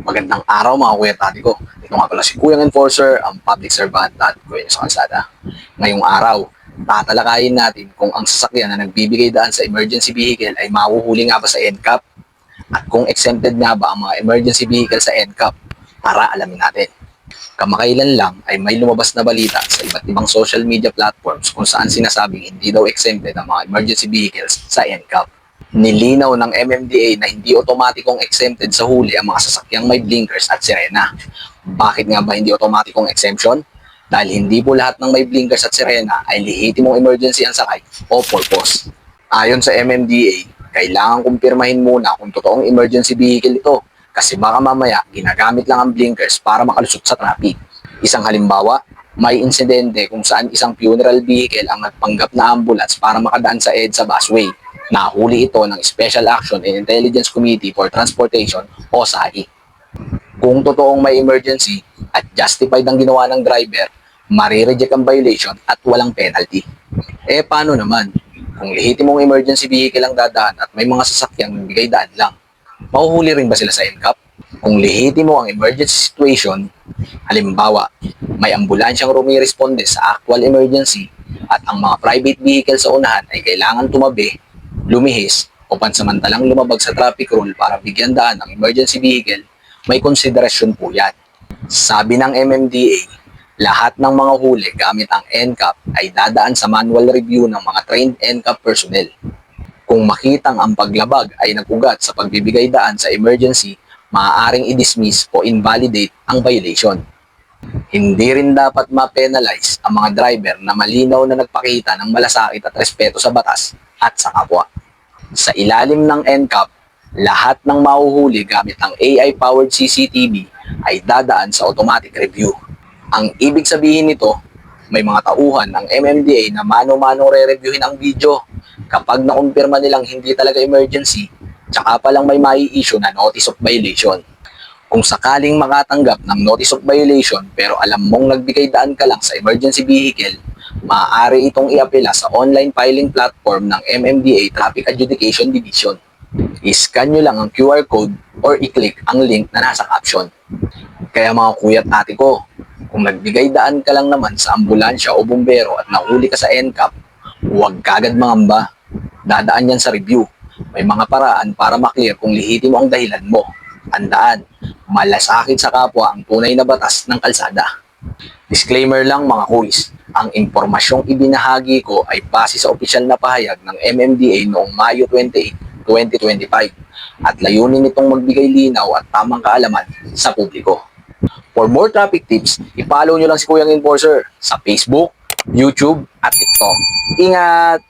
Magandang araw mga kuya at ate ko. Ito nga pala si Kuyang Enforcer, ang public servant at kuya sa kalsada. Ngayong araw, tatalakayin natin kung ang sasakyan na nagbibigay daan sa emergency vehicle ay mahuhuli nga ba sa NCAP at kung exempted nga ba ang mga emergency vehicle sa NCAP. Para alamin natin. Kamakailan lang ay may lumabas na balita sa iba't ibang social media platforms kung saan sinasabing hindi daw exempted ang mga emergency vehicles sa NCAP. Nilinaw ng MMDA na hindi otomatikong exempted sa huli ang mga sasakyang may blinkers at sirena. Bakit nga ba hindi otomatikong exemption? Dahil hindi po lahat ng may blinkers at sirena ay lehitimong emergency ang sakay o purpose. Ayon sa MMDA, kailangan kumpirmahin muna kung totoong emergency vehicle ito kasi baka mamaya ginagamit lang ang blinkers para makalusot sa traffic. Isang halimbawa, may insidente kung saan isang funeral vehicle ang nagpanggap na ambulance para makadaan sa EDSA busway. Nahuli ito ng Special Action and Intelligence Committee for Transportation o SAI. Kung totoong may emergency at justified ang ginawa ng driver, marireject ang violation at walang penalty. Paano naman? Kung lehitimong emergency vehicle ang dadaan at may mga sasakyang nagbigay daan lang, mahuhuli rin ba sila sa NCAP? Kung lehitimo ang emergency situation, halimbawa, may ambulansyang rumiresponde sa actual emergency at ang mga private vehicle sa unahan ay kailangan tumabi, lumihis o pansamantalang lumabag sa traffic rule para bigyan daan ang emergency vehicle, may konsiderasyon po yan. Sabi ng MMDA, lahat ng mga huli gamit ang NCAP ay dadaan sa manual review ng mga trained NCAP personnel. Kung makitang ang paglabag ay nagugat sa pagbibigay daan sa emergency, maaaring i-dismiss o invalidate ang violation. Hindi rin dapat ma-penalize ang mga driver na malinaw na nagpakita ng malasakit at respeto sa batas at sa kapwa. Sa ilalim ng NCAP, lahat ng mahuhuli gamit ang AI-powered CCTV ay dadaan sa automatic review. Ang ibig sabihin nito, may mga tauhan ng MMDA na mano-mano re-reviewin ang video. Kapag nakumpirma nilang hindi talaga emergency, tsaka pa lang may mai-issue na notice of violation. Kung sakaling makatanggap ng notice of violation pero alam mong nagbigay daan ka lang sa emergency vehicle, maaari itong i-apela sa online filing platform ng MMDA Traffic Adjudication Division. I-scan nyo lang ang QR code or i-click ang link na nasa caption. Kaya mga kuya at ate ko, kung nagbigay daan ka lang naman sa ambulansya o bumbero at nahuli ka sa NCAP, huwag kagad mangamba. Dadaan yan sa review. May mga paraan para maklear kung lehitimo ang dahilan mo. Tandaan, malasakit sa kapwa ang tunay na batas ng kalsada. Disclaimer lang mga kuys, ang impormasyong ibinahagi ko ay base sa opisyal na pahayag ng MMDA noong Mayo 28, 2025 at layunin nitong magbigay linaw at tamang kaalaman sa publiko. For more traffic tips, i-follow nyo lang si Kuyang Enforcer sa Facebook, YouTube at TikTok. Ingat!